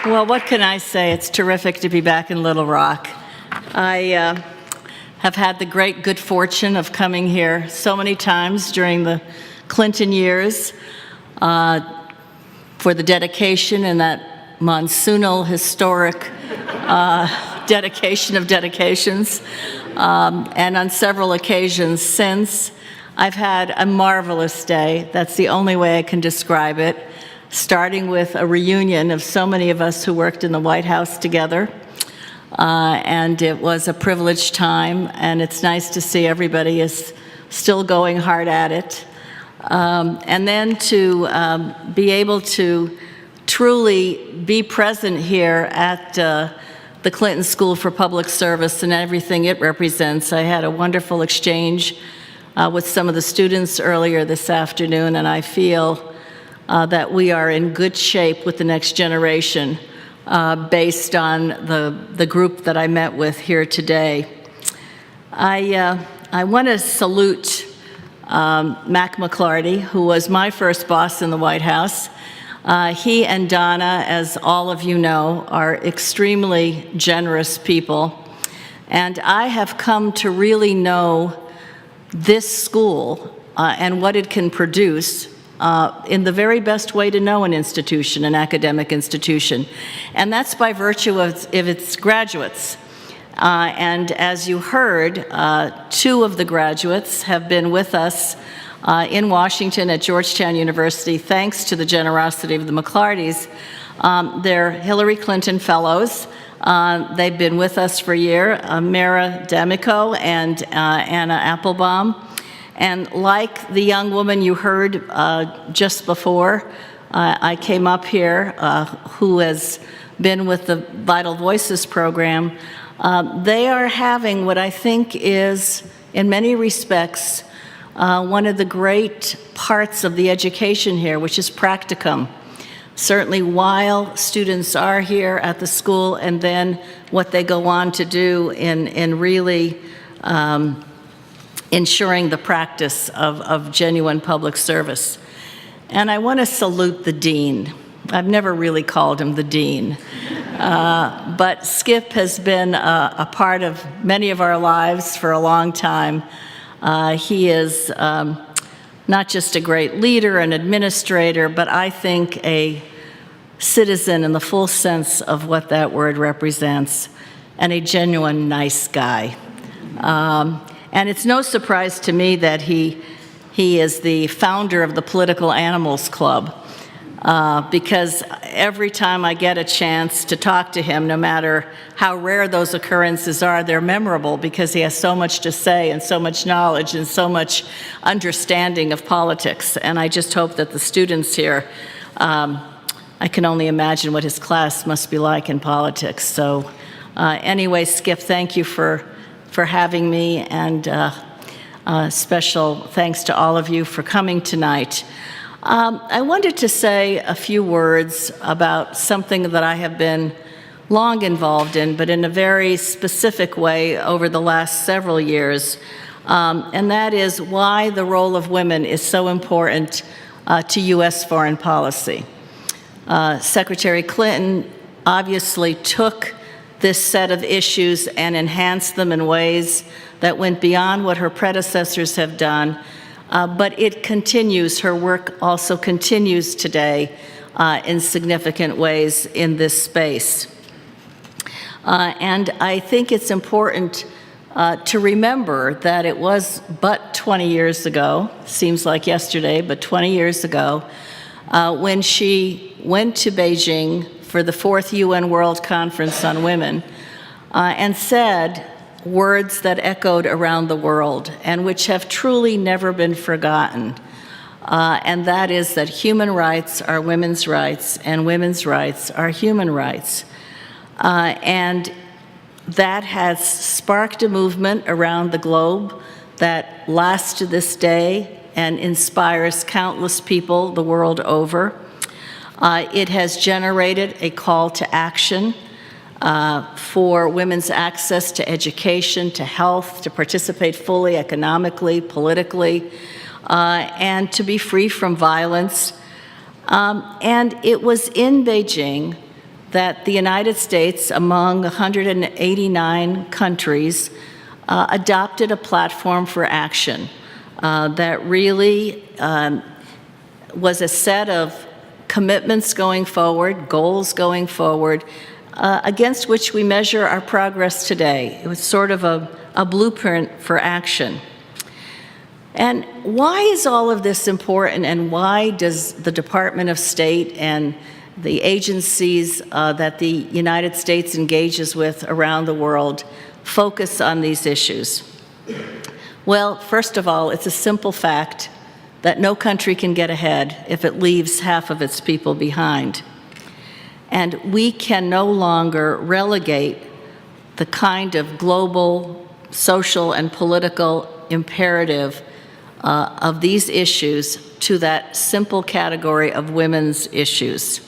Well, what can I say? It's terrific to be back in Little Rock. I have had the great good fortune of coming here so many times during the Clinton years for the dedication and that monsoonal historic dedication of dedications. And on several occasions since, I've had a marvelous day. That's the only way I can describe it, starting with a reunion of so many of us who worked in the White House together. And it was a privileged time, and it's nice to see everybody is still going hard at it. And then to be able to truly be present here at the Clinton School for Public Service and everything it represents. I had a wonderful exchange with some of the students earlier this afternoon, and I feel that we are in good shape with the next generation based on the group that I met with here today. I want to salute Mac McLarty, who was my first boss in the White House. He and Donna, as all of you know, are extremely generous people. And I have come to really know this school and what it can produce in the very best way to know an institution, an academic institution. And that's by virtue of its graduates. And as you heard, two of the graduates have been with us in Washington at Georgetown University, thanks to the generosity of the McLartys. They're Hillary Clinton Fellows. They've been with us for a year, Mara D'Amico and Anna Applebaum. And like the young woman you heard just before I came up here, who has been with the Vital Voices program, they are having what I think is, in many respects, one of the great parts of the education here, which is practicum. Certainly while students are here at the school, and then what they go on to do in really ensuring the practice of genuine public service. And I want to salute the dean. I've never really called him the dean. But Skip has been a part of many of our lives for a long time. He is not just a great leader and administrator, but I think a citizen in the full sense of what that word represents, and a genuine nice guy. And it's no surprise to me that he is the founder of the Political Animals Club, because every time I get a chance to talk to him, no matter how rare those occurrences are, they're memorable because he has so much to say and so much knowledge and so much understanding of politics. And I just hope that the students here, I can only imagine what his class must be like in politics. So anyway, Skip, thank you for having me, and special thanks to all of you for coming tonight. I wanted to say a few words about something that I have been long involved in, but in a very specific way over the last several years, and that is why the role of women is so important to U.S. foreign policy. Secretary Clinton obviously took this set of issues and enhanced them in ways that went beyond what her predecessors have done, but it continues, her work also continues today in significant ways in this space. And I think it's important to remember that it was but 20 years ago, seems like yesterday, but 20 years ago, when she went to Beijing for the 4th UN World Conference on Women and said words that echoed around the world and which have truly never been forgotten. And that is that human rights are women's rights and women's rights are human rights. And that has sparked a movement around the globe that lasts to this day and inspires countless people the world over. It has generated a call to action for women's access to education, to health, to participate fully economically, politically, and to be free from violence. And it was in Beijing that the United States, among 189 countries, adopted a platform for action that really was a set of commitments going forward, goals going forward, against which we measure our progress today. It was sort of a blueprint for action. And why is all of this important, and why does the Department of State and the agencies that the United States engages with around the world focus on these issues? Well, first of all, it's a simple fact that no country can get ahead if it leaves half of its people behind. And we can no longer relegate the kind of global, social, and political imperative of these issues to that simple category of women's issues.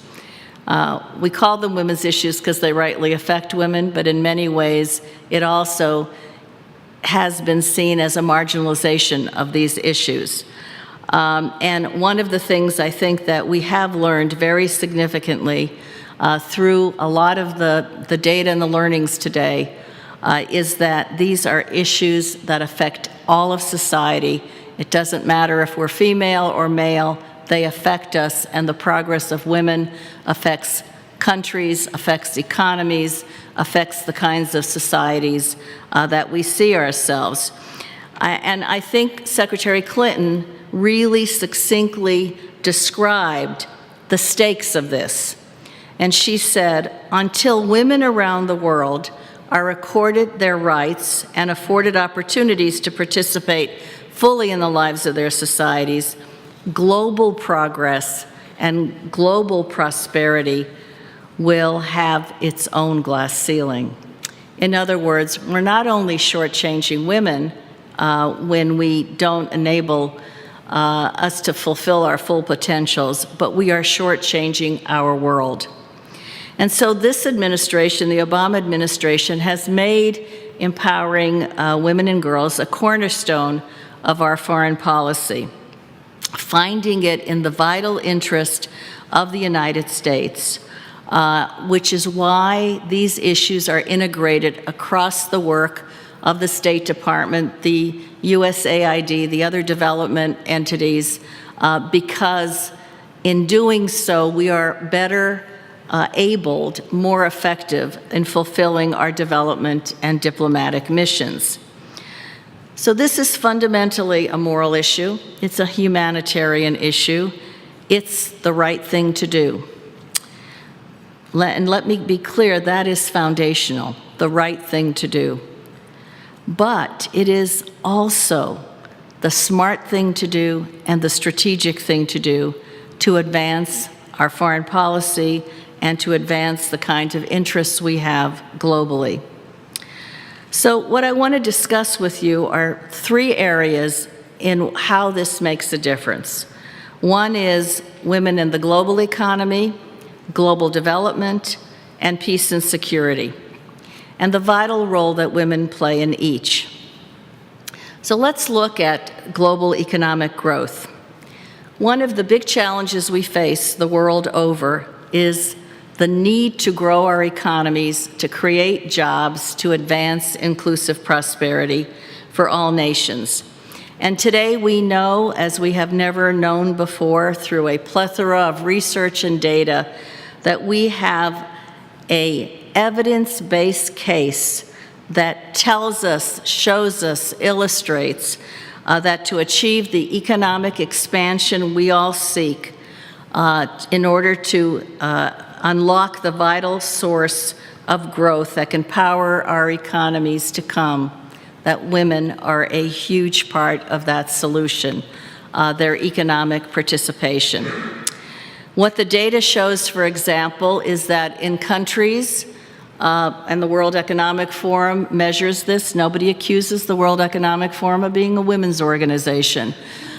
We call them women's issues because they rightly affect women, but in many ways it also has been seen as a marginalization of these issues. And one of the things I think that we have learned very significantly through a lot of the data and the learnings today is that these are issues that affect all of society. It doesn't matter if we're female or male, they affect us, and the progress of women affects countries, affects economies, affects the kinds of societies that we see ourselves. And I think Secretary Clinton really succinctly described the stakes of this. And she said, until women around the world are accorded their rights and afforded opportunities to participate fully in the lives of their societies, global progress and global prosperity will have its own glass ceiling. In other words, we're not only shortchanging women when we don't enable us to fulfill our full potentials, but we are shortchanging our world. And so this administration, the Obama administration, has made empowering women and girls a cornerstone of our foreign policy, finding it in the vital interest of the United States, which is why these issues are integrated across the work of the State Department, the USAID, the other development entities, because in doing so, we are better abled, more effective in fulfilling our development and diplomatic missions. So this is fundamentally a moral issue. It's a humanitarian issue. It's the right thing to do. And let me be clear, that is foundational, the right thing to do. But it is also the smart thing to do and the strategic thing to do to advance our foreign policy and to advance the kinds of interests we have globally. So what I want to discuss with you are three areas in how this makes a difference. One is women in the global economy, global development, and peace and security, and the vital role that women play in each. So let's look at global economic growth. One of the big challenges we face the world over is the need to grow our economies, to create jobs, to advance inclusive prosperity for all nations. And today we know, as we have never known before, through a plethora of research and data, that we have an evidence-based case that tells us, shows us, illustrates that to achieve the economic expansion we all seek in order to unlock the vital source of growth that can power our economies to come, that women are a huge part of that solution, their economic participation. What the data shows, for example, is that in countries, and the World Economic Forum measures this, nobody accuses the World Economic Forum of being a women's organization.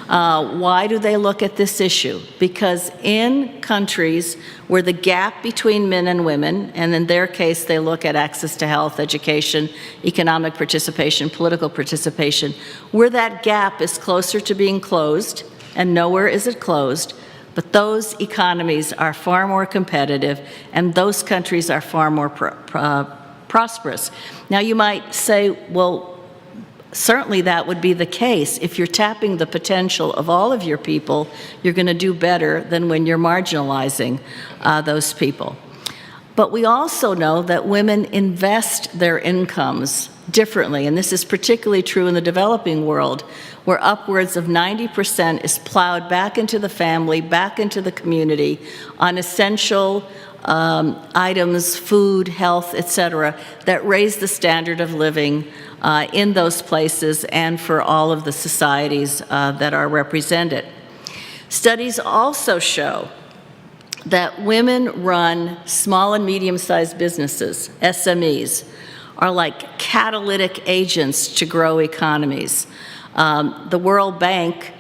Why do they look at this issue? Because in countries where the gap between men and women, and in their case they look at access to health, education, economic participation, political participation, where that gap is closer to being closed, and nowhere is it closed, But those economies are far more competitive, and those countries are far more prosperous. Now, you might say, well, certainly that would be the case. If you're tapping the potential of all of your people, you're going to do better than when you're marginalizing those people. But we also know that women invest their incomes differently, and this is particularly true in the developing world, where upwards of 90% is plowed back into the family, back into the community, on essential items, food, health, etc., that raise the standard of living in those places and for all of the societies that are represented. Studies also show that women run small and medium-sized businesses, SMEs, are like catalytic agents to grow economies. The World Bank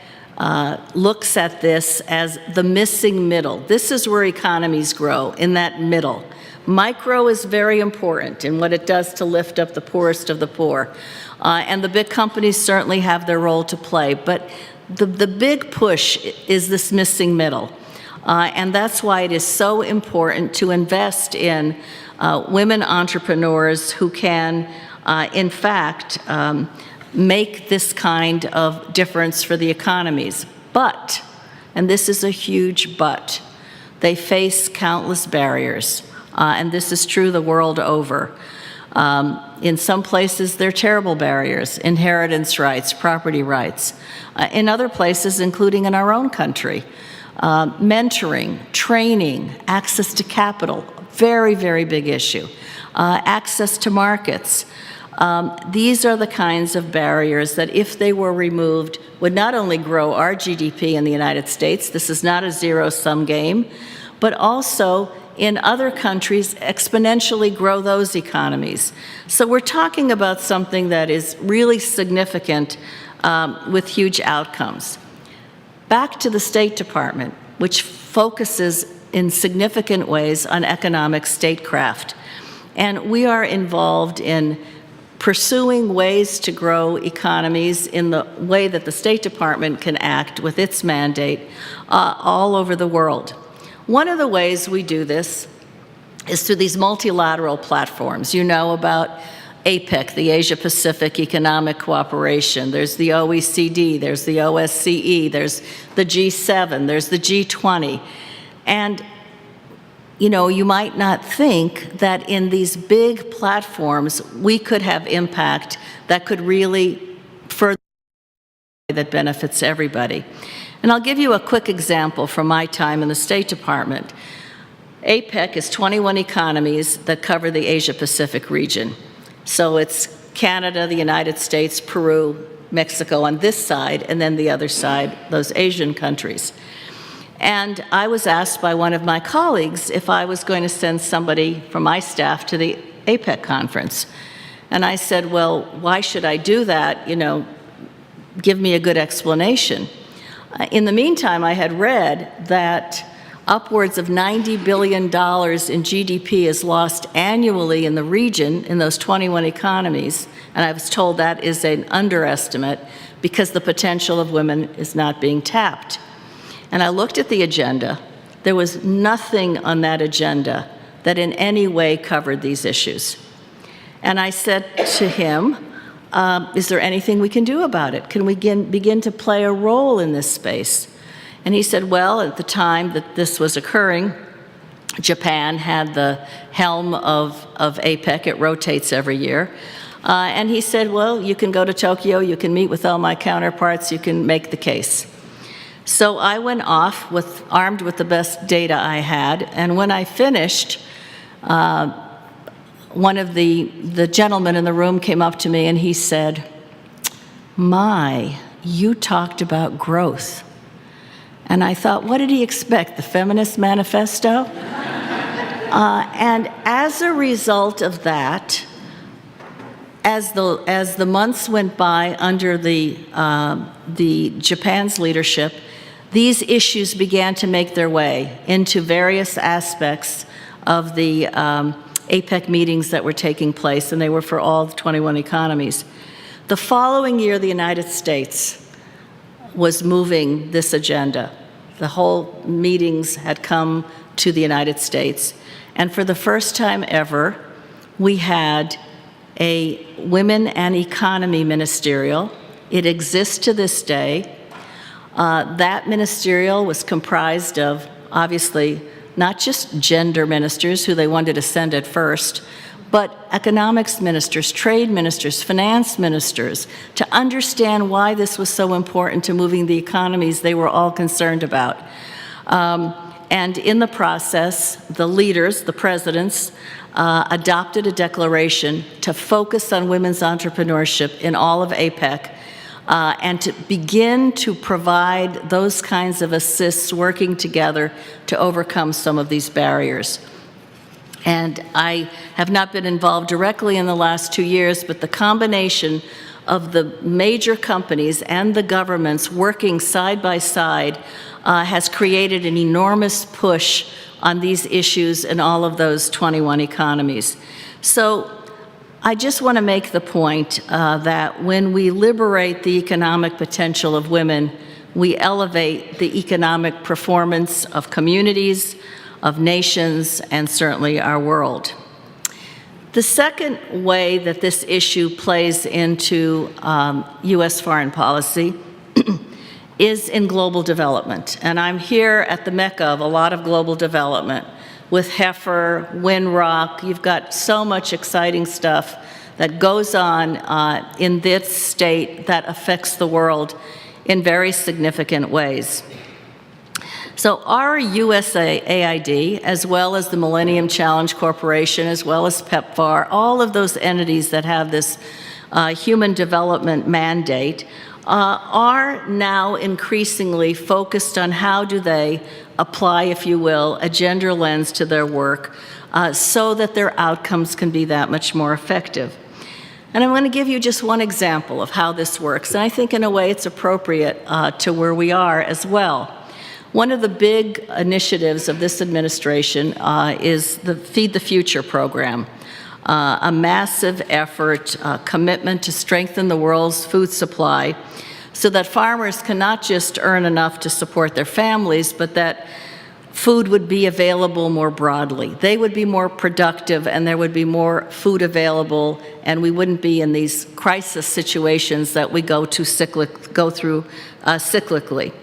looks at this as the missing middle. This is where economies grow, in that middle. Micro is very important in what it does to lift up the poorest of the poor. And the big companies certainly have their role to play, but the big push is this missing middle. And that's why it is so important to invest in women entrepreneurs who can, in fact, make this kind of difference for the economies. But, and this is a huge but, they face countless barriers. And this is true the world over. In some places, they're terrible barriers: inheritance rights, property rights. In other places, including in our own country, mentoring, training, access to capital, very, very big issue. Access to markets. These are the kinds of barriers that, if they were removed, would not only grow our GDP in the United States — this is not a zero-sum game — but also in other countries exponentially grow those economies. So we're talking about something that is really significant with huge outcomes. Back to the State Department, which focuses in significant ways on economic statecraft. And we are involved in pursuing ways to grow economies in the way that the State Department can act with its mandate all over the world. One of the ways we do this is through these multilateral platforms. You know about APEC, the Asia-Pacific Economic Cooperation. There's the OECD, there's the OSCE, there's the G7, there's the G20. And, you know, you might not think that in these big platforms we could have impact that could really further that benefits everybody. And I'll give you a quick example from my time in the State Department. APEC is 21 economies that cover the Asia-Pacific region. So it's Canada, the United States, Peru, Mexico on this side, and then the other side, those Asian countries. And I was asked by one of my colleagues if I was going to send somebody from my staff to the APEC conference. And I said, well, why should I do that? You know, give me a good explanation. In the meantime, I had read that upwards of $90 billion in GDP is lost annually in the region, in those 21 economies, and I was told that is an underestimate because the potential of women is not being tapped. And I looked at the agenda. There was nothing on that agenda that in any way covered these issues. And I said to him, is there anything we can do about it? Can we begin to play a role in this space? And he said, well, at the time that this was occurring, Japan had the helm of APEC. It rotates every year. And he said, well, you can go to Tokyo, you can meet with all my counterparts, you can make the case. So I went off armed with the best data I had, and when I finished, one of the gentlemen in the room came up to me and he said, "My, you talked about growth." And I thought, what did he expect, the Feminist Manifesto? And as a result of that, as the months went by under the Japan's leadership, these issues began to make their way into various aspects of the APEC meetings that were taking place, and they were for all 21 economies. The following year, the United States was moving this agenda. the whole meetings had come to the United States. And for the first time ever, we had a Women and Economy Ministerial. It exists to this day. That ministerial was comprised of, obviously, not just gender ministers, who they wanted to send at first, but economics ministers, trade ministers, finance ministers, to understand why this was so important to moving the economies they were all concerned about. And in the process, the leaders, the presidents, adopted a declaration to focus on women's entrepreneurship in all of APEC, and to begin to provide those kinds of assists working together to overcome some of these barriers. And I have not been involved directly in the last 2 years, but the combination of the major companies and the governments working side by side has created an enormous push on these issues in all of those 21 economies. So I just want to make the point that when we liberate the economic potential of women, we elevate the economic performance of communities, of nations, and certainly our world. The second way that this issue plays into U.S. foreign policy is in global development. And I'm here at the mecca of a lot of global development. With Heifer, Windrock, you've got so much exciting stuff that goes on in this state that affects the world in very significant ways. So our USAID, as well as the Millennium Challenge Corporation, as well as PEPFAR, all of those entities that have this human development mandate, are now increasingly focused on how do they apply, if you will, a gender lens to their work so that their outcomes can be that much more effective. And I'm going to give you just one example of how this works, and I think in a way it's appropriate to where we are as well. One of the big initiatives of this administration is the Feed the Future program, a massive effort, commitment to strengthen the world's food supply so that farmers can not just earn enough to support their families, but that food would be available more broadly. They would be more productive, and there would be more food available, and we wouldn't be in these crisis situations that we go through cyclically.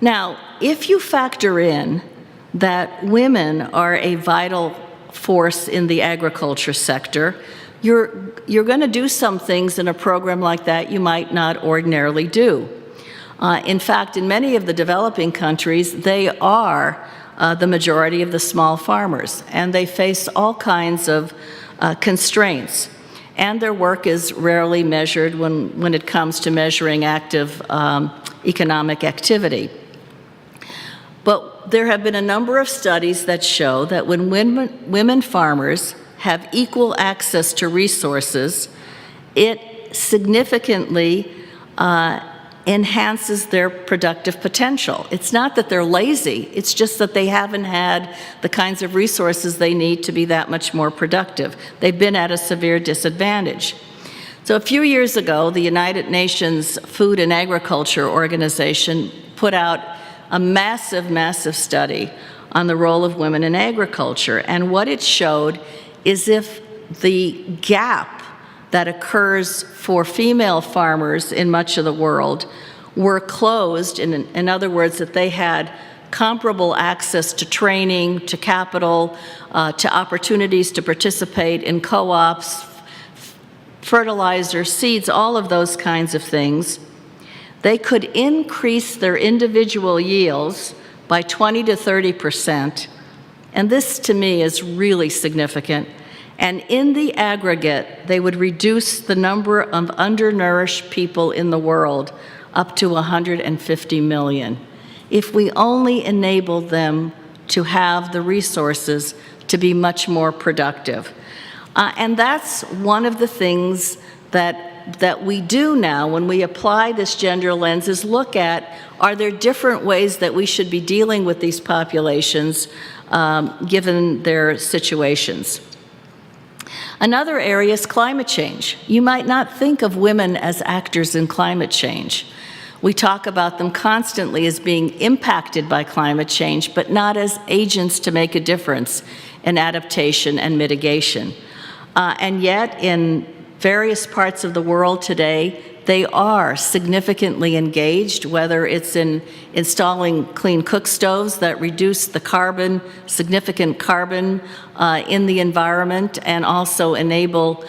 Now, if you factor in that women are a vital force in the agriculture sector, you're going to do some things in a program like that you might not ordinarily do. In fact, in many of the developing countries, they are the majority of the small farmers, and they face all kinds of constraints. And their work is rarely measured when it comes to measuring active economic activity. But there have been a number of studies that show that when women farmers have equal access to resources, it significantly enhances their productive potential. It's not that they're lazy, it's just that they haven't had the kinds of resources they need to be that much more productive. They've been at a severe disadvantage. So a few years ago, the United Nations Food and Agriculture Organization put out a massive, massive study on the role of women in agriculture. And what it showed is if the gap that occurs for female farmers in much of the world were closed, in other words, that they had comparable access to training, to capital, to opportunities to participate in co-ops, fertilizer, seeds, all of those kinds of things, they could increase their individual yields by 20 to 30%. And this, to me, is really significant. And in the aggregate, they would reduce the number of undernourished people in the world up to 150 million, if we only enabled them to have the resources to be much more productive. And that's one of the things that we do now when we apply this gender lens, is look at, are there different ways that we should be dealing with these populations given their situations? Another area is climate change. You might not think of women as actors in climate change, We talk about them constantly as being impacted by climate change, but not as agents to make a difference in adaptation and mitigation. And yet, in various parts of the world today, they are significantly engaged, whether it's in installing clean cook stoves that reduce the significant carbon in the environment, and also enable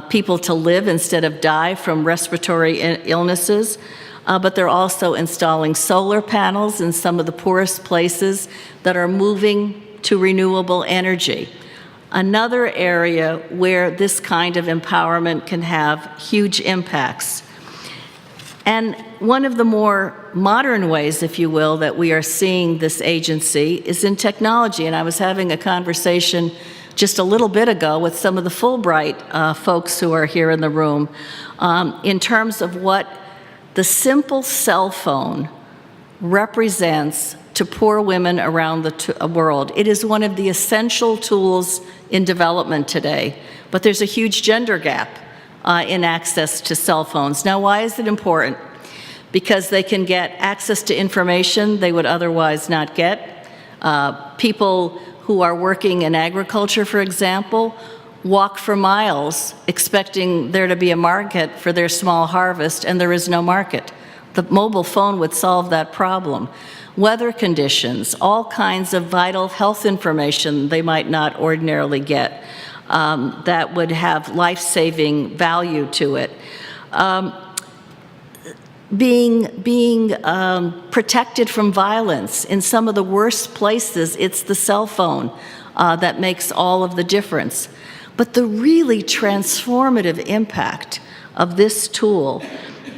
people to live instead of die from respiratory illnesses. But they're also installing solar panels in some of the poorest places that are moving to renewable energy. Another area where this kind of empowerment can have huge impacts. And one of the more modern ways, if you will, that we are seeing this agency is in technology. And I was having a conversation just a little bit ago with some of the Fulbright folks who are here in the room in terms of what the simple cell phone represents to poor women around the world. It is one of the essential tools in development today, but there's a huge gender gap in access to cell phones. Now, why is it important? Because they can get access to information they would otherwise not get. People who are working in agriculture, for example, walk for miles expecting there to be a market for their small harvest, and there is no market. The mobile phone would solve that problem. Weather conditions, all kinds of vital health information they might not ordinarily get that would have life-saving value to it. Being protected from violence. In some of the worst places, it's the cell phone that makes all of the difference. But the really transformative impact of this tool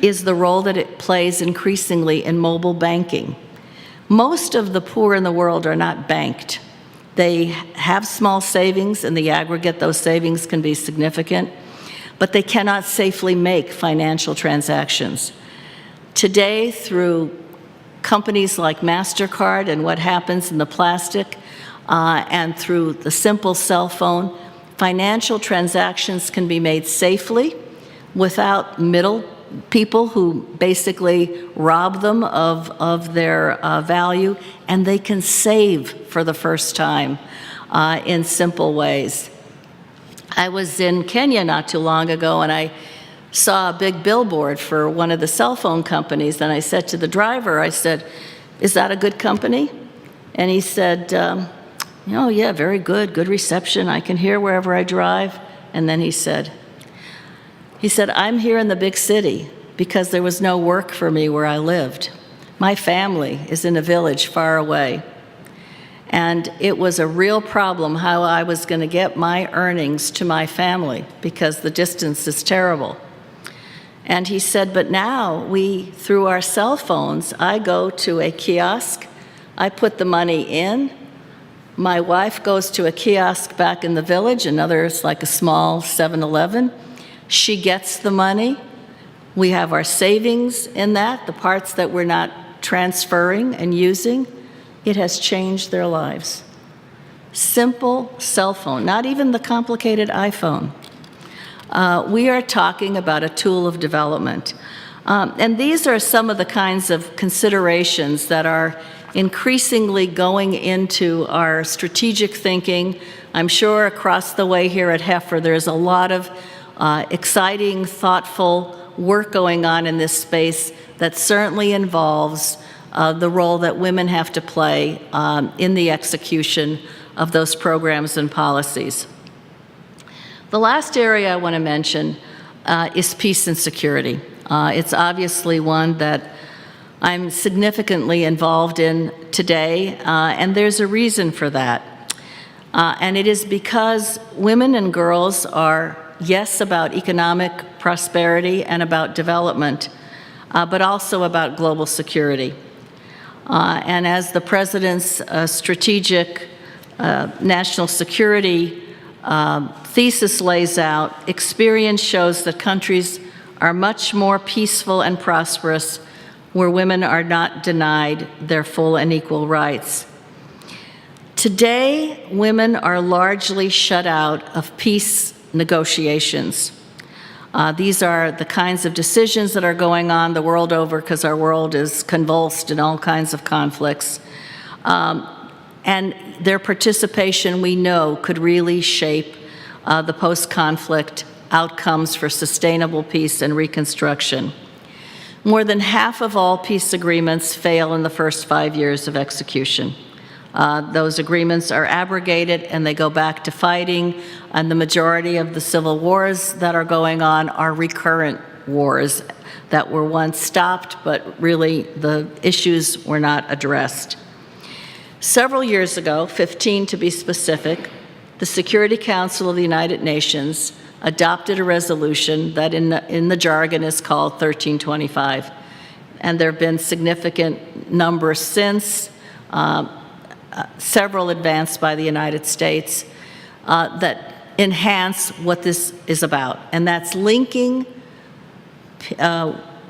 is the role that it plays increasingly in mobile banking. Most of the poor in the world are not banked. They have small savings. In the aggregate, those savings can be significant, but they cannot safely make financial transactions. Today, through companies like MasterCard and what happens in the plastic, and through the simple cell phone, financial transactions can be made safely without middle people who basically rob them of their value, and they can save for the first time in simple ways. I was in Kenya not too long ago, and I saw a big billboard for one of the cell phone companies, and I said to the driver, I said, "Is that a good company?" And he said, "Oh yeah, very good, good reception. I can hear wherever I drive." And then he said, "I'm here in the big city because there was no work for me where I lived. My family is in a village far away. And it was a real problem how I was going to get my earnings to my family because the distance is terrible." And he said, "But now through our cell phones, I go to a kiosk, I put the money in, my wife goes to a kiosk back in the village, another is like a small 7-Eleven. She gets the money. We have our savings in that, the parts that we're not transferring and using. It has changed their lives." Simple cell phone, not even the complicated iPhone. We are talking about a tool of development. And these are some of the kinds of considerations that are increasingly going into our strategic thinking. I'm sure across the way here at Heifer, there's a lot of exciting, thoughtful work going on in this space that certainly involves the role that women have to play in the execution of those programs and policies. The last area I want to mention is peace and security. It's obviously one that I'm significantly involved in today, and there's a reason for that. And it is because women and girls are, yes, about economic prosperity and about development, but also about global security. And as the President's strategic national security thesis lays out, experience shows that countries are much more peaceful and prosperous where women are not denied their full and equal rights. Today, women are largely shut out of peace negotiations. These are the kinds of decisions that are going on the world over because our world is convulsed in all kinds of conflicts. And their participation, we know, could really shape the post-conflict outcomes for sustainable peace and reconstruction. More than half of all peace agreements fail in the first 5 years of execution. Those agreements are abrogated and they go back to fighting, and the majority of the civil wars that are going on are recurrent wars that were once stopped, but really the issues were not addressed. Several years ago, 15 to be specific, the Security Council of the United Nations adopted a resolution that in the jargon is called 1325. And there have been significant numbers since, several advanced by the United States, that enhance what this is about. And that's linking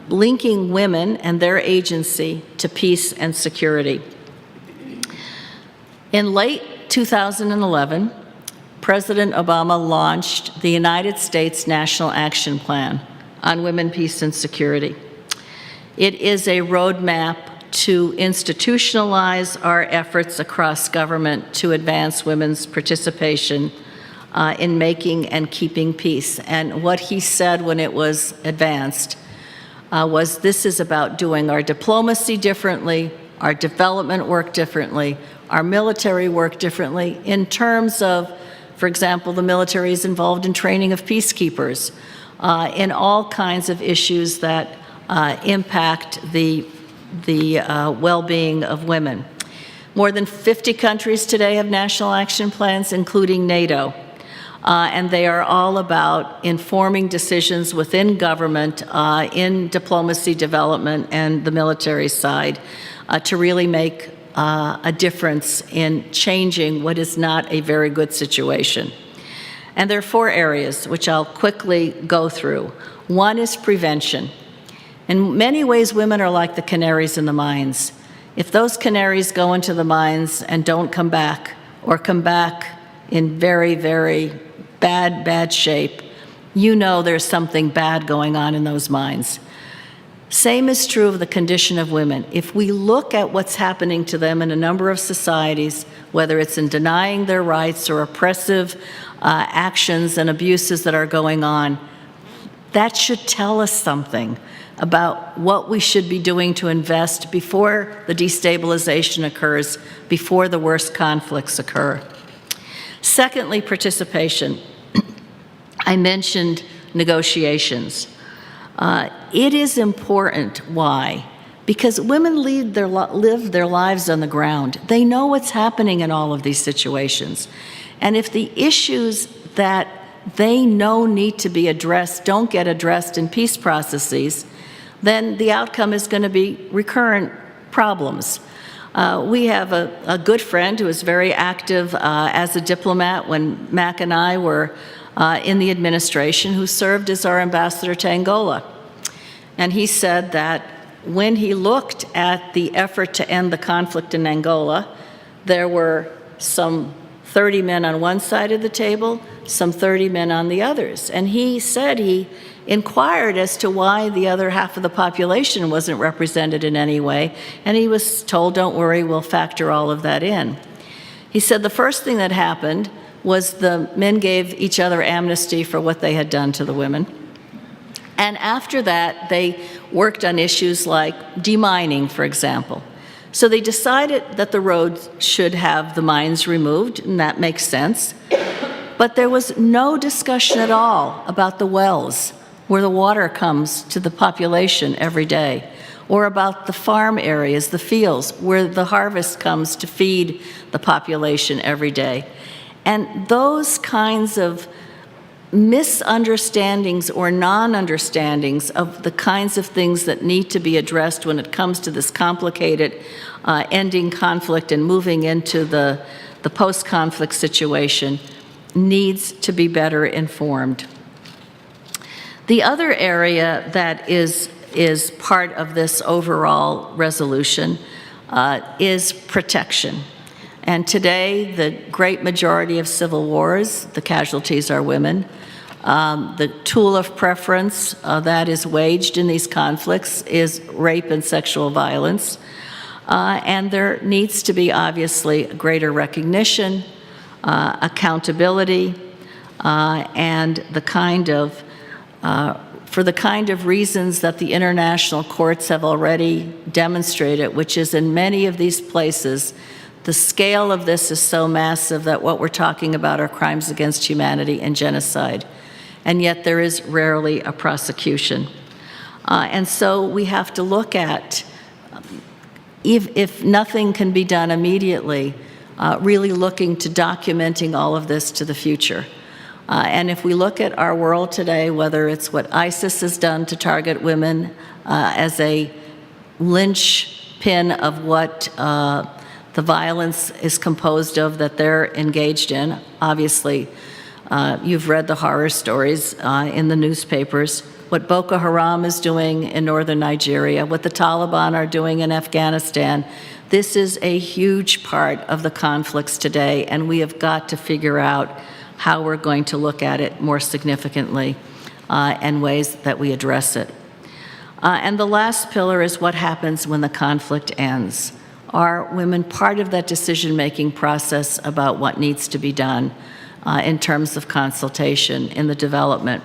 women and their agency to peace and security. In late 2011, President Obama launched the United States National Action Plan on Women, Peace, and Security. It is a roadmap to institutionalize our efforts across government to advance women's participation in making and keeping peace. And what he said when it was advanced was, this is about doing our diplomacy differently, our development work differently, our military work differently in terms of, for example, the military is involved in training of peacekeepers, in all kinds of issues that impact the well-being of women. More than 50 countries today have national action plans, including NATO, and they are all about informing decisions within government, in diplomacy development and the military side, to really make a difference in changing what is not a very good situation. And there are 4 areas which I'll quickly go through. One is prevention. In many ways, women are like the canaries in the mines. If those canaries go into the mines and don't come back, or come back in very, very bad shape, you know there's something bad going on in those mines. Same is true of the condition of women. If we look at what's happening to them in a number of societies, whether it's in denying their rights or oppressive actions and abuses that are going on, that should tell us something about what we should be doing to invest before the destabilization occurs, before the worst conflicts occur. Secondly, participation. I mentioned negotiations. It is important. Why? Because women live their lives on the ground. They know what's happening in all of these situations. And if the issues that they know need to be addressed don't get addressed in peace processes, then the outcome is going to be recurrent problems. We have a good friend who was very active as a diplomat when Mac and I were in the administration, who served as our ambassador to Angola. And he said that when he looked at the effort to end the conflict in Angola, there were some 30 men on one side of the table, some 30 men on the others. And he said he inquired as to why the other half of the population wasn't represented in any way, and he was told, don't worry, we'll factor all of that in. He said the first thing that happened was the men gave each other amnesty for what they had done to the women. And after that, they worked on issues like demining, for example. So they decided that the roads should have the mines removed, and that makes sense. But there was no discussion at all about the wells, where the water comes to the population every day, or about the farm areas, the fields, where the harvest comes to feed the population every day. And those kinds of misunderstandings or non-understandings of the kinds of things that need to be addressed when it comes to this complicated ending conflict and moving into the post-conflict situation needs to be better informed. The other area that is part of this overall resolution is protection. And today, the great majority of civil wars, the casualties are women. The tool of preference that is waged in these conflicts is rape and sexual violence. And there needs to be, obviously, greater recognition, accountability, and the kind of, for the kind of reasons that the international courts have already demonstrated, which is in many of these places, the scale of this is so massive that what we're talking about are crimes against humanity and genocide. And yet there is rarely a prosecution. And so we have to look at, if nothing can be done immediately, really looking to documenting all of this to the future. And if we look at our world today, whether it's what ISIS has done to target women as a linchpin of what the violence is composed of that they're engaged in, obviously, you've read the horror stories in the newspapers, what Boko Haram is doing in northern Nigeria, what the Taliban are doing in Afghanistan. This is a huge part of the conflicts today, and we have got to figure out how we're going to look at it more significantly and ways that we address it. And the last pillar is what happens when the conflict ends. Are women part of that decision-making process about what needs to be done in terms of consultation in the development?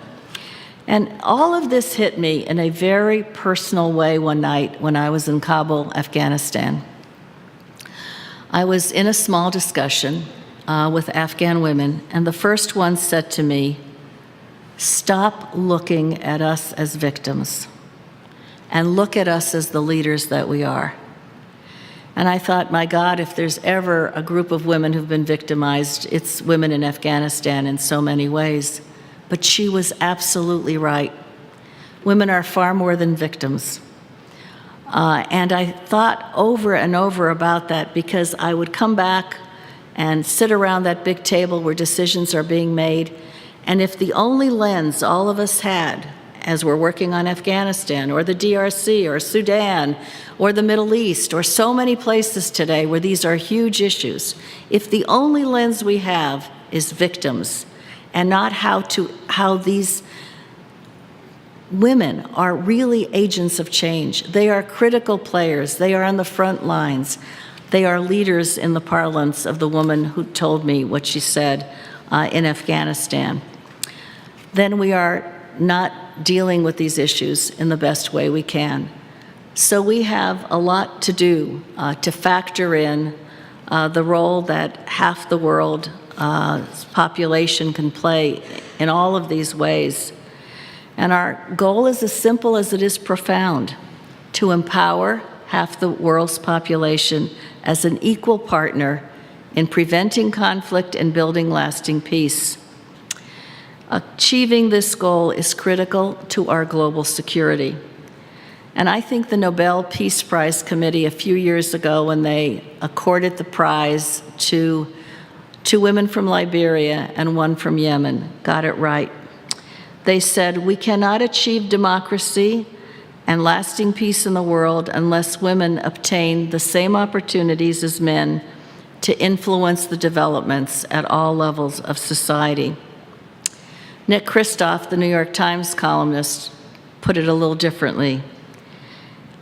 And all of this hit me in a very personal way one night when I was in Kabul, Afghanistan. I was in a small discussion with Afghan women, and the first one said to me, "Stop looking at us as victims and look at us as the leaders that we are." And I thought, my God, if there's ever a group of women who've been victimized, it's women in Afghanistan in so many ways. But she was absolutely right. Women are far more than victims. And I thought over and over about that because I would come back and sit around that big table where decisions are being made. And if the only lens all of us had as we're working on Afghanistan or the DRC or Sudan or the Middle East or so many places today where these are huge issues, if the only lens we have is victims and not how these women are really agents of change. They are critical players. They are on the front lines. They are leaders in the parlance of the woman who told me what she said in Afghanistan. Then we are not dealing with these issues in the best way we can. So we have a lot to do to factor in the role that half the world's population can play in all of these ways. And our goal is as simple as it is profound, to empower half the world's population as an equal partner in preventing conflict and building lasting peace. Achieving this goal is critical to our global security. And I think the Nobel Peace Prize Committee a few years ago, when they accorded the prize to 2 women from Liberia and 1 from Yemen, got it right. They said, "We cannot achieve democracy and lasting peace in the world unless women obtain the same opportunities as men to influence the developments at all levels of society." Nick Kristof, the New York Times columnist, put it a little differently.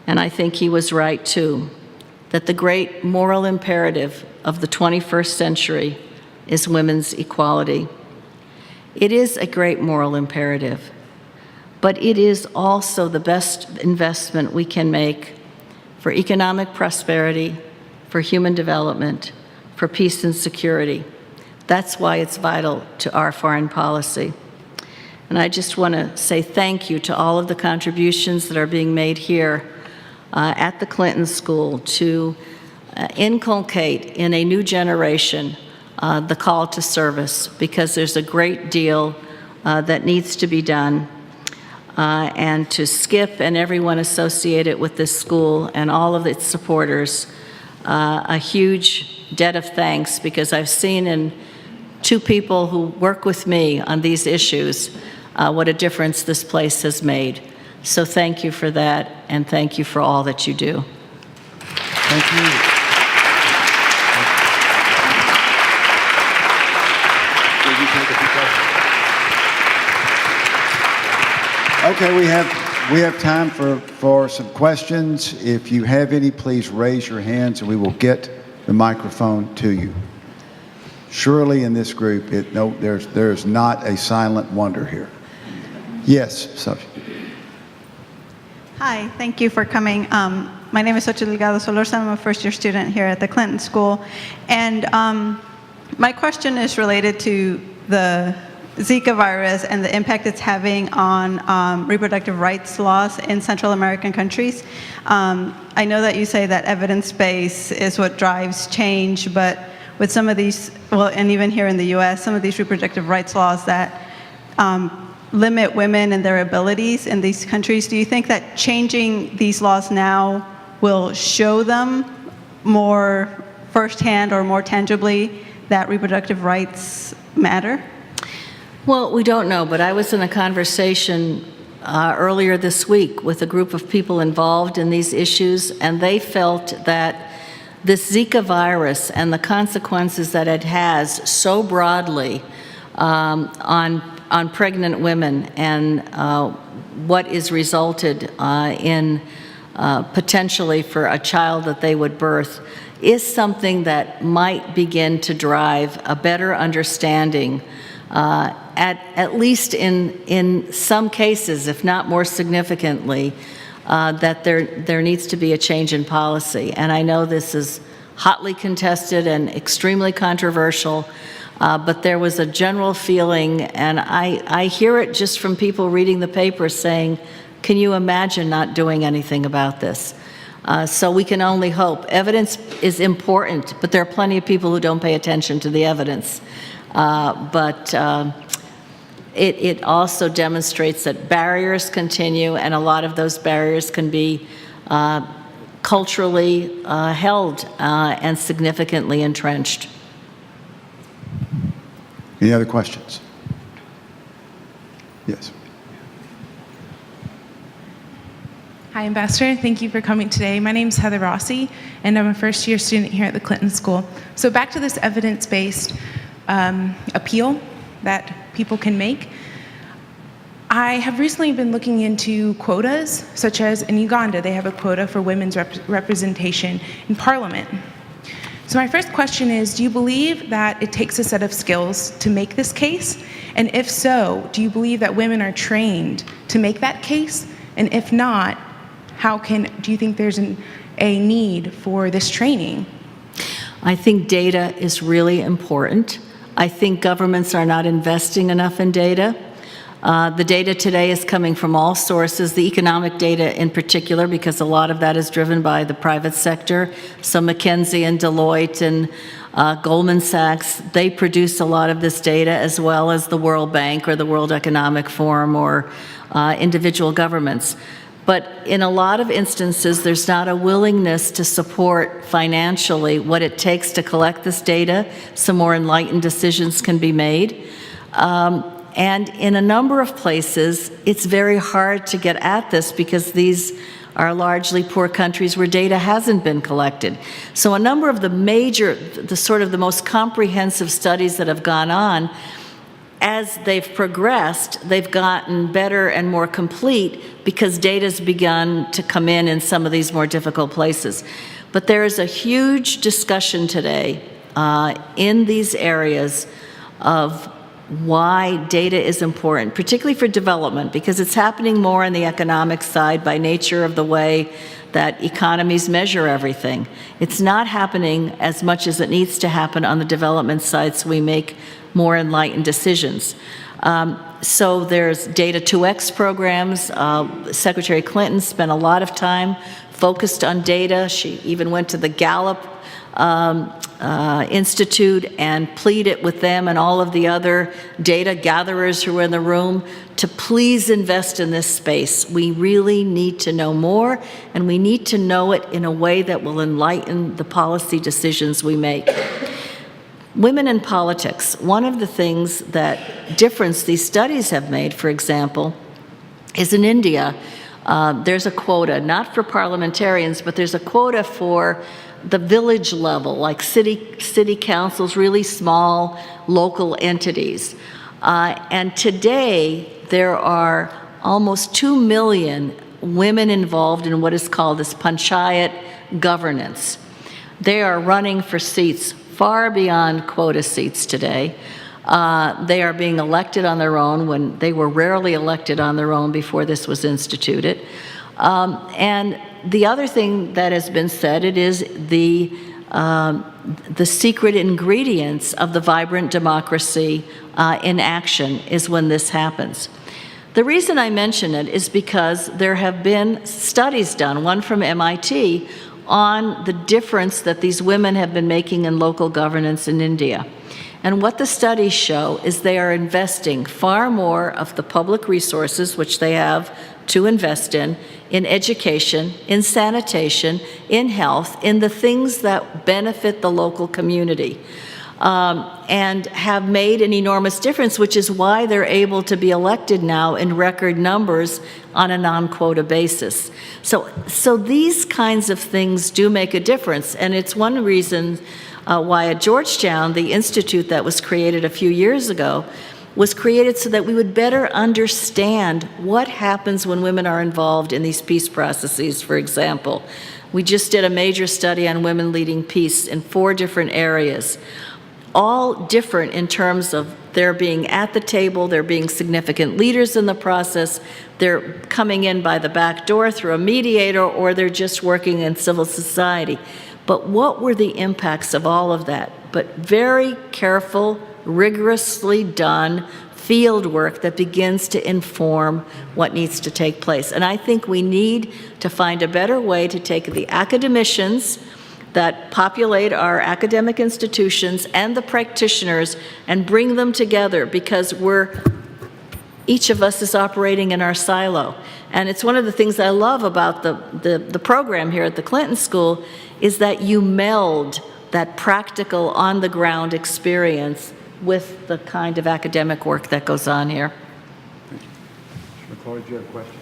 And I think he was right too, that the great moral imperative of the 21st century is women's equality. It is a great moral imperative, but it is also the best investment we can make for economic prosperity, for human development, for peace and security. That's why it's vital to our foreign policy. And I just want to say thank you to all of the contributions that are being made here at the Clinton School to inculcate in a new generation the call to service, because there's a great deal that needs to be done. And to Skip and everyone associated with this school and all of its supporters, a huge debt of thanks, because I've seen in 2 people who work with me on these issues what a difference this place has made. So thank you for that, and thank you for all that you do. Thank you. Will you take a few questions? Okay, we have time for some questions. If you have any, please raise your hands and we will get the microphone to you. Surely in this group, there's not a silent wonder here. Yes, Sophie. Hi, thank you for coming. My name is Xochitl Delgado Solorza. I'm a first-year student here at the Clinton School. And my question is related to the Zika virus and the impact it's having on reproductive rights laws in Central American countries. I know that you say that evidence base is what drives change, but with some of these, well, and even here in the US, some of these reproductive rights laws that limit women and their abilities in these countries, do you think that changing these laws now will show them more firsthand or more tangibly that reproductive rights matter? Well, we don't know, but I was in a conversation earlier this week with a group of people involved in these issues, and they felt that this Zika virus and the consequences that it has so broadly on pregnant women and what is resulted in potentially for a child that they would birth is something that might begin to drive a better understanding at least in some cases, if not more significantly, that there needs to be a change in policy. And I know this is hotly contested and extremely controversial, but there was a general feeling, and I hear it just from people reading the paper saying, can you imagine not doing anything about this? So we can only hope. Evidence is important, but there are plenty of people who don't pay attention to the evidence. But it also demonstrates that barriers continue, and a lot of those barriers can be culturally held and significantly entrenched. Any other questions? Yes. Hi, Ambassador. Thank you for coming today. My name is Heather Rossi, and I'm a first-year student here at the Clinton School. So back to this evidence-based appeal that people can make. I have recently been looking into quotas, such as in Uganda, they have a quota for women's representation in parliament. So my first question is, do you believe that it takes a set of skills to make this case? And if so, do you believe that women are trained to make that case? And if not, do you think there's a need for this training? I think data is really important. I think governments are not investing enough in data. The data today is coming from all sources, the economic data in particular, because a lot of that is driven by the private sector. So McKinsey and Deloitte and Goldman Sachs, they produce a lot of this data, as well as the World Bank or the World Economic Forum or individual governments. But in a lot of instances, there's not a willingness to support financially what it takes to collect this data so more enlightened decisions can be made. And in a number of places, it's very hard to get at this because these are largely poor countries where data hasn't been collected. So a number of the most comprehensive studies that have gone on, as they've progressed, they've gotten better and more complete because data's begun to come in some of these more difficult places. But there is a huge discussion today in these areas of why data is important, particularly for development, because it's happening more on the economic side by nature of the way that economies measure everything. It's not happening as much as it needs to happen on the development side so we make more enlightened decisions. So there's Data 2X programs. Secretary Clinton spent a lot of time focused on data. She even went to the Gallup Institute and pleaded with them and all of the other data gatherers who were in the room to please invest in this space. We really need to know more, and we need to know it in a way that will enlighten the policy decisions we make. Women in politics, one of the things that difference these studies have made, for example, is in India, there's a quota, not for parliamentarians, but there's a quota for the village level, like city councils, really small local entities. And today, there are almost 2 million women involved in what is called this panchayat governance. They are running for seats far beyond quota seats today. They are being elected on their own when they were rarely elected on their own before this was instituted. And the other thing that has been said, it is the secret ingredients of the vibrant democracy in action is when this happens. The reason I mention it is because there have been studies done, one from MIT, on the difference that these women have been making in local governance in India. And what the studies show is they are investing far more of the public resources, which they have to invest in education, in sanitation, in health, in the things that benefit the local community, and have made an enormous difference, which is why they're able to be elected now in record numbers on a non-quota basis. So these kinds of things do make a difference, and it's one reason why at Georgetown, the institute that was created a few years ago was created so that we would better understand what happens when women are involved in these peace processes, for example. We just did a major study on women leading peace in 4 different areas, all different in terms of their being at the table, they're being significant leaders in the process, they're coming in by the back door through a mediator, or they're just working in civil society. But what were the impacts of all of that? But very careful, rigorously done field work that begins to inform what needs to take place. And I think we need to find a better way to take the academicians that populate our academic institutions and the practitioners and bring them together, because each of us is operating in our silo. And it's one of the things I love about the program here at the Clinton School is that you meld that practical, on-the-ground experience with the kind of academic work that goes on here. McCoy, do you have a question?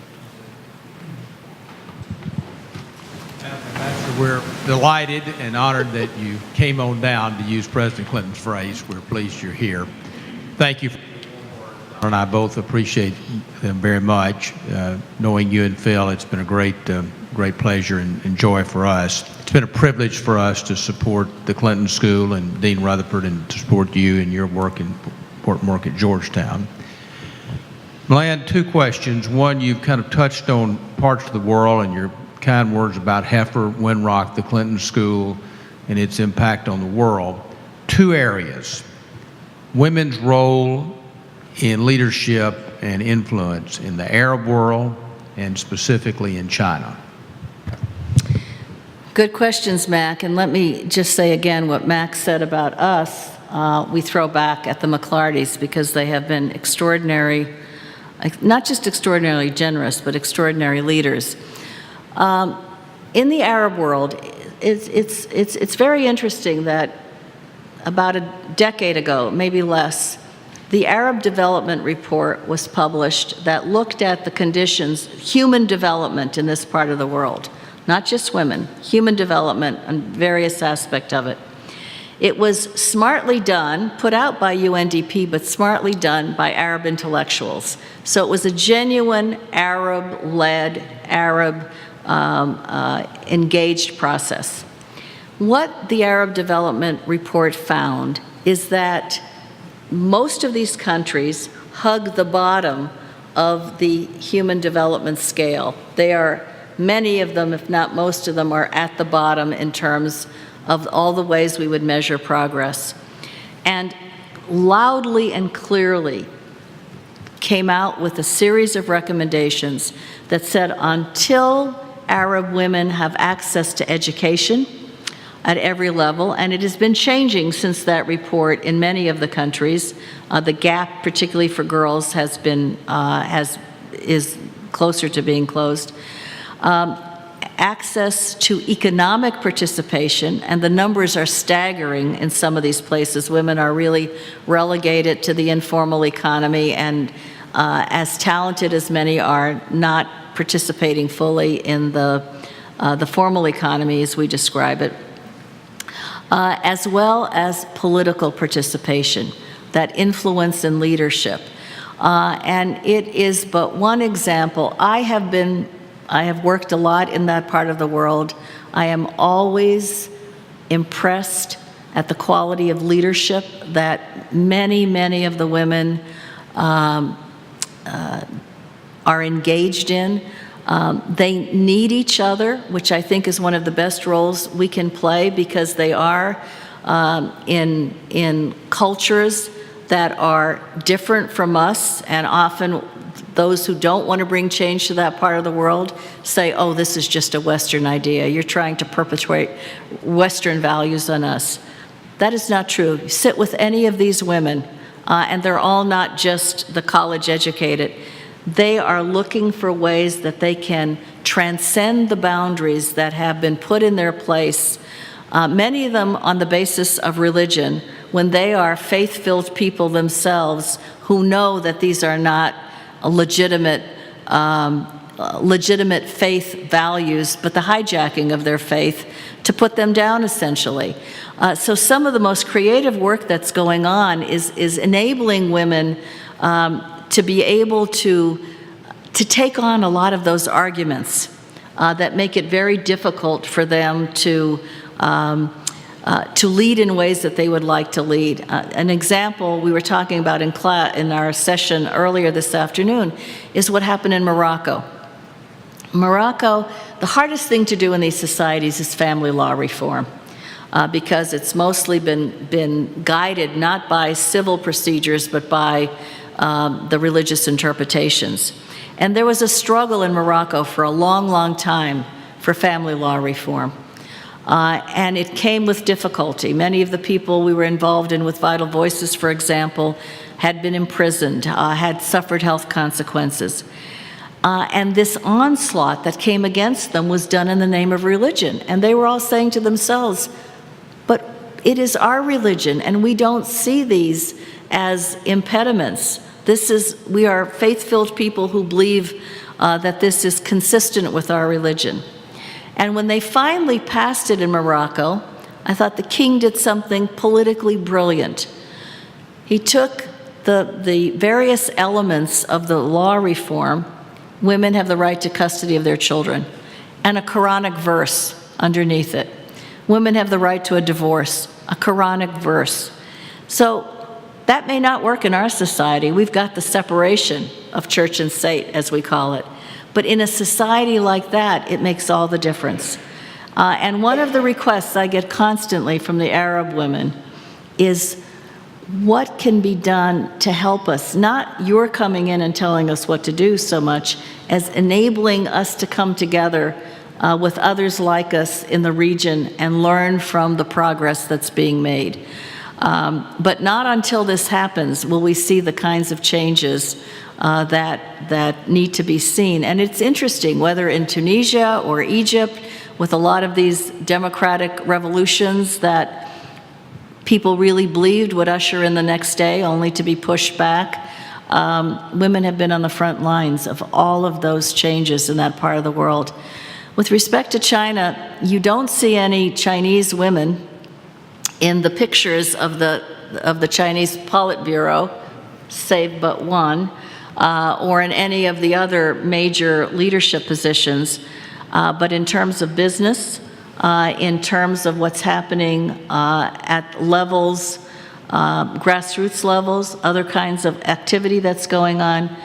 Ambassador, we're delighted and honored that you came on down, to use President Clinton's phrase. We're pleased you're here. Thank you. And I both appreciate them very much. Knowing you and Phil, it's been a great pleasure and joy for us. It's been a privilege for us to support the Clinton School and Dean Rutherford, and to support you and your work and important work at Georgetown. Melanne, 2 questions. One, you've kind of touched on parts of the world and your kind words about Heifer, Windrock, the Clinton School, and its impact on the world. 2 areas: women's role in leadership and influence in the Arab world and specifically in China. Good questions, Mac. And let me just say again what Mac said about us. We throw back at the McClartys because they have been extraordinary, not just extraordinarily generous, but extraordinary leaders. In the Arab world, it's very interesting that about a decade ago, maybe less, the Arab Development Report was published that looked at the conditions, human development in this part of the world, not just women, human development and various aspects of it. It was smartly done, put out by UNDP, but smartly done by Arab intellectuals. So it was a genuine Arab-led, Arab engaged process. What the Arab Development Report found is that most of these countries hug the bottom of the human development scale. Many of them, if not most of them, are at the bottom in terms of all the ways we would measure progress. And loudly and clearly came out with a series of recommendations that said until Arab women have access to education at every level, and it has been changing since that report in many of the countries. The gap, particularly for girls, is closer to being closed. Access to economic participation, and the numbers are staggering in some of these places. Women are really relegated to the informal economy, and as talented as many are, not participating fully in the formal economy as we describe it. As well as political participation, that influence and leadership. And it is but one example. I have worked a lot in that part of the world. I am always impressed at the quality of leadership that many of the women are engaged in. They need each other, which I think is one of the best roles we can play, because they are in cultures that are different from us, and often those who don't want to bring change to that part of the world say, oh, this is just a Western idea. You're trying to perpetuate Western values on us. That is not true. You sit with any of these women, and they're all not just the college educated. They are looking for ways that they can transcend the boundaries that have been put in their place, many of them on the basis of religion, when they are faith-filled people themselves who know that these are not legitimate faith values, but the hijacking of their faith to put them down, essentially. So some of the most creative work that's going on is enabling women to be able to take on a lot of those arguments that make it very difficult for them to lead in ways that they would like to lead. An example we were talking about in our session earlier this afternoon is what happened in Morocco. Morocco, the hardest thing to do in these societies is family law reform, because it's mostly been guided not by civil procedures but by the religious interpretations. And there was a struggle in Morocco for a long time for family law reform. And it came with difficulty. Many of the people we were involved in with Vital Voices, for example, had been imprisoned, had suffered health consequences. And this onslaught that came against them was done in the name of religion. And they were all saying to themselves, but it is our religion, and we don't see these as impediments. We are faith-filled people who believe that this is consistent with our religion. And when they finally passed it in Morocco, I thought the king did something politically brilliant. He took the various elements of the law reform. Women have the right to custody of their children, and a Quranic verse underneath it. Women have the right to a divorce, a Quranic verse. So that may not work in our society. We've got the separation of church and state, as we call it. But in a society like that, it makes all the difference. And one of the requests I get constantly from the Arab women is, what can be done to help us? Not you're coming in and telling us what to do so much as enabling us to come together with others like us in the region and learn from the progress that's being made. But not until this happens will we see the kinds of changes that need to be seen. And it's interesting, whether in Tunisia or Egypt, with a lot of these democratic revolutions that people really believed would usher in the next day, only to be pushed back. Women have been on the front lines of all of those changes in that part of the world. With respect to China, you don't see any Chinese women in the pictures of the Chinese Politburo, save but one, or in any of the other major leadership positions. But in terms of business, in terms of what's happening at levels, grassroots levels, other kinds of activity that's going on,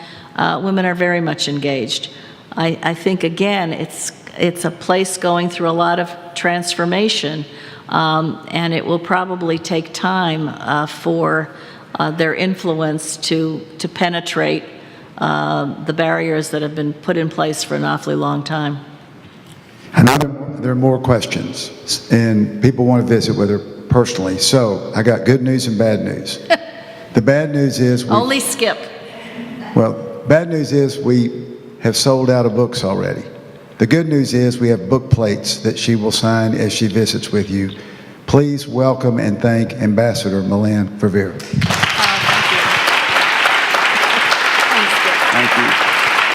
women are very much engaged. I think, again, it's a place going through a lot of transformation, and it will probably take time for their influence to penetrate the barriers that have been put in place for an awfully long time. I know there are more questions, and people want to visit with her personally. So I got good news and bad news. The bad news is only Skip. Well, bad news is we have sold out of books already. The good news is we have book plates that she will sign as she visits with you. Please welcome and thank Ambassador Melanne Verveer.